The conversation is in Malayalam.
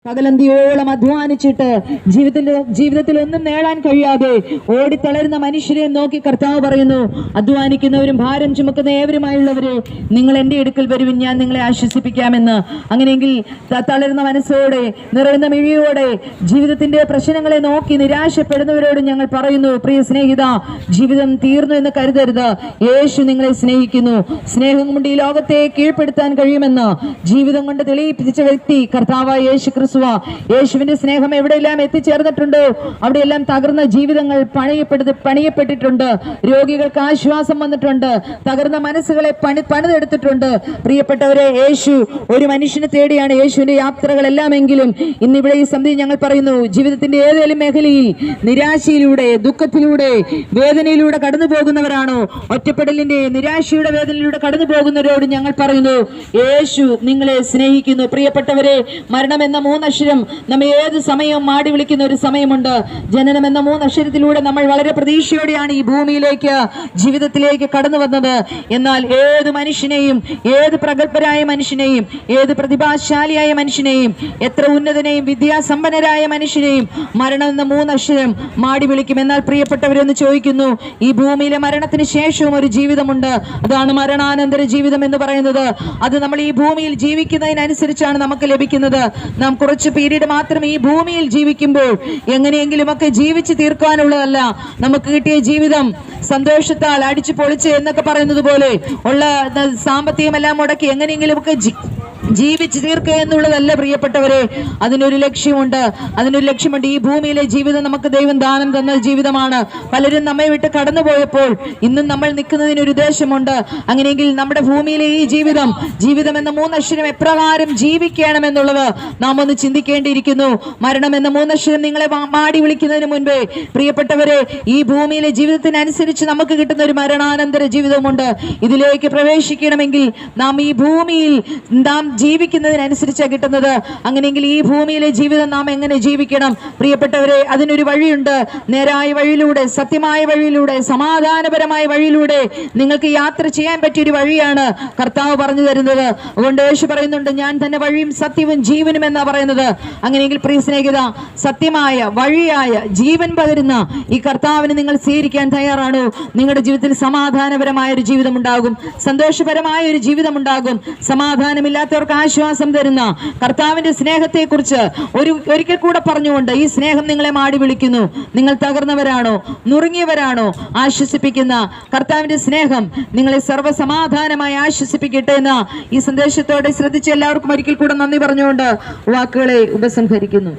പകലന്തിയോളം അധ്വാനിച്ചിട്ട് ജീവിതത്തിൽ ഒന്നും നേടാൻ കഴിയാതെ ഓടിത്തളരുന്ന മനുഷ്യരെ നോക്കി കർത്താവ് പറയുന്നു, അധ്വാനിക്കുന്നവരും ഭാരം ചുമക്കുന്ന ഏവരുമായുള്ളവരെ നിങ്ങൾ എൻ്റെ അടുക്കൽ വരുവിൻ, ഞാൻ നിങ്ങളെ ആശ്വസിപ്പിക്കാമെന്ന്. അങ്ങനെയെങ്കിൽ തളരുന്ന മനസ്സോടെ, നിറയുന്ന മിഴിയോടെ ജീവിതത്തിന്റെ പ്രശ്നങ്ങളെ നോക്കി നിരാശപ്പെടുന്നവരോട് ഞങ്ങൾ പറയുന്നു, പ്രിയ സ്നേഹിത, ജീവിതം തീർന്നു എന്ന് കരുതരുത്. യേശു നിങ്ങളെ സ്നേഹിക്കുന്നു. സ്നേഹം കൊണ്ട് ഈ ലോകത്തെ കീഴ്പ്പെടുത്താൻ കഴിയുമെന്ന് ജീവിതം കൊണ്ട് തെളിയിപ്പിച്ച വ്യക്തി കർത്താവായ യേശു ക്രിസ്തു. യേശുവിന്റെ സ്നേഹം എവിടെയെല്ലാം എത്തിച്ചേർന്നിട്ടുണ്ടോ അവിടെയെല്ലാം തകർന്ന ജീവിതങ്ങൾ പണിയപ്പെട്ടിട്ടുണ്ട്. രോഗികൾക്ക് ആശ്വാസം വന്നിട്ടുണ്ട്. തകർന്ന മനസ്സുകളെ പണിതെടുത്തിട്ടുണ്ട്. പ്രിയപ്പെട്ടവരെ, യേശു ഒരു മനുഷ്യനെ തേടിയാണ് യേശുവിന്റെ യാത്രകളെല്ലാമെങ്കിലും ഇന്നിവിടെ ഈ സന്ധ്യ ഞങ്ങൾ പറയുന്നു, ജീവിതത്തിന്റെ ഏതെങ്കിലും മേഖലയിൽ നിരാശയിലൂടെ, ദുഃഖത്തിലൂടെ, വേദനയിലൂടെ കടന്നു പോകുന്നവരാണോ, ഒറ്റപ്പെടലിന്റെ നിരാശയുടെ വേദനയിലൂടെ കടന്നു പോകുന്നവരോട് ഞങ്ങൾ പറയുന്നു, യേശു നിങ്ങളെ സ്നേഹിക്കുന്നു. പ്രിയപ്പെട്ടവരെ, മരണം എന്ന മൂന്നക്ഷരം നമ്മെ ഏത് സമയവും മാടി വിളിക്കുന്ന ഒരു സമയമുണ്ട്. ജനനം എന്ന മൂന്നക്ഷരത്തിലൂടെ നമ്മൾ വളരെ പ്രതീക്ഷയോടെയാണ് ഈ ഭൂമിയിലേക്ക്, ജീവിതത്തിലേക്ക് കടന്നു വന്നത്. എന്നാൽ ഏത് മനുഷ്യനെയും, ഏത് പ്രഗത്ഭരായ മനുഷ്യനെയും, ഏത് പ്രതിഭാശാലിയായ മനുഷ്യനെയും, എത്ര ഉന്നതനെയും വിദ്യാസമ്പന്നരായ മനുഷ്യനെയും മരണം എന്ന മൂന്നക്ഷരം മാടി വിളിക്കും. എന്നാൽ പ്രിയപ്പെട്ടവരൊന്ന് ചോദിക്കുന്നു, ഈ ഭൂമിയിലെ മരണത്തിന് ശേഷവും ഒരു ജീവിതമുണ്ട്. അതാണ് മരണാനന്തര ജീവിതം എന്ന് പറയുന്നത്. അത് നമ്മൾ ഈ ഭൂമിയിൽ ജീവിക്കുന്നതിനനുസരിച്ചാണ് നമുക്ക് ലഭിക്കുന്നത്. നാം കുറച്ച് പീരീഡ് മാത്രം ഈ ഭൂമിയിൽ ജീവിക്കുമ്പോൾ എങ്ങനെയെങ്കിലുമൊക്കെ ജീവിച്ച് തീർക്കാനുള്ളതല്ല. നമുക്ക് കിട്ടിയ ജീവിതം സന്തോഷത്താൽ അടിച്ചു പൊളിച്ച് എന്നൊക്കെ പറയുന്നത് പോലെ ഉള്ള സാമ്പത്തികമെല്ലാം മുടക്കി എങ്ങനെയെങ്കിലുമൊക്കെ ജീവിച്ചു തീർക്കുക എന്നുള്ളതല്ല പ്രിയപ്പെട്ടവരെ. അതിനൊരു ലക്ഷ്യമുണ്ട്. ഈ ഭൂമിയിലെ ജീവിതം നമുക്ക് ദൈവം ദാനം തന്ന ജീവിതമാണ്. പലരും നമ്മെ വിട്ട് കടന്നുപോയപ്പോൾ ഇന്നും നമ്മൾ നിൽക്കുന്നതിനൊരു ഉദ്ദേശമുണ്ട്. അങ്ങനെയെങ്കിൽ നമ്മുടെ ഭൂമിയിലെ ഈ ജീവിതം എന്ന മൂന്നക്ഷരം എപ്രകാരം ജീവിക്കണമെന്നുള്ളത് നാം ഒന്ന് ചിന്തിക്കേണ്ടിയിരിക്കുന്നു. മരണം എന്ന മൂന്നക്ഷരം നിങ്ങളെ മാടി വിളിക്കുന്നതിന് മുൻപേ പ്രിയപ്പെട്ടവരെ, ഈ ഭൂമിയിലെ ജീവിതത്തിനനുസരിച്ച് നമുക്ക് കിട്ടുന്ന ഒരു മരണാനന്തര ജീവിതമുണ്ട്. ഇതിലേക്ക് പ്രവേശിക്കണമെങ്കിൽ നാം ഈ ഭൂമിയിൽ ജീവിക്കുന്നതിനനുസരിച്ചാണ് കിട്ടുന്നത്. അങ്ങനെയെങ്കിൽ ഈ ഭൂമിയിലെ ജീവിതം നാം എങ്ങനെ ജീവിക്കണം പ്രിയപ്പെട്ടവരെ? അതിനൊരു വഴിയുണ്ട്. നേരായ വഴിയിലൂടെ, സത്യമായ വഴിയിലൂടെ, സമാധാനപരമായ വഴിയിലൂടെ നിങ്ങൾക്ക് യാത്ര ചെയ്യാൻ പറ്റിയൊരു വഴിയാണ് കർത്താവ് പറഞ്ഞു തരുന്നത്. അതുകൊണ്ട് യേശു പറയുന്നുണ്ട്, ഞാൻ തന്നെ വഴിയും സത്യവും ജീവനും എന്നാ പറയുന്നത്. അങ്ങനെയെങ്കിൽ പ്രിയ സ്നേഹിത, സത്യമായ വഴിയായ ജീവൻ പകരുന്ന ഈ കർത്താവിനെ നിങ്ങൾ സ്വീകരിക്കാൻ തയ്യാറാണോ? നിങ്ങളുടെ ജീവിതത്തിൽ സമാധാനപരമായ ഒരു ജീവിതം ഉണ്ടാകും, സന്തോഷപരമായ ഒരു ജീവിതം ഉണ്ടാകും. സമാധാനമില്ലാത്തവർക്ക് ആശ്വാസം തരുന്ന കർത്താവിന്റെ സ്നേഹത്തെ കുറിച്ച് ഒരിക്കൽ കൂടെ പറഞ്ഞുകൊണ്ട് ഈ സ്നേഹം നിങ്ങളെ മാടി വിളിക്കുന്നു. നിങ്ങൾ തകർന്നവരാണോ, നുറുങ്ങിയവരാണോ? ആശ്വസിപ്പിക്കുന്ന കർത്താവിന്റെ സ്നേഹം നിങ്ങളെ സർവ്വസമാധാനമായി ആശ്വസിപ്പിക്കട്ടെ എന്ന ഈ സന്ദേശത്തോടെ ശ്രദ്ധിച്ച എല്ലാവർക്കും ഒരിക്കൽ കൂടെ നന്ദി പറഞ്ഞുകൊണ്ട് വാക്കുകളെ ഉപസംഹരിക്കുന്നു.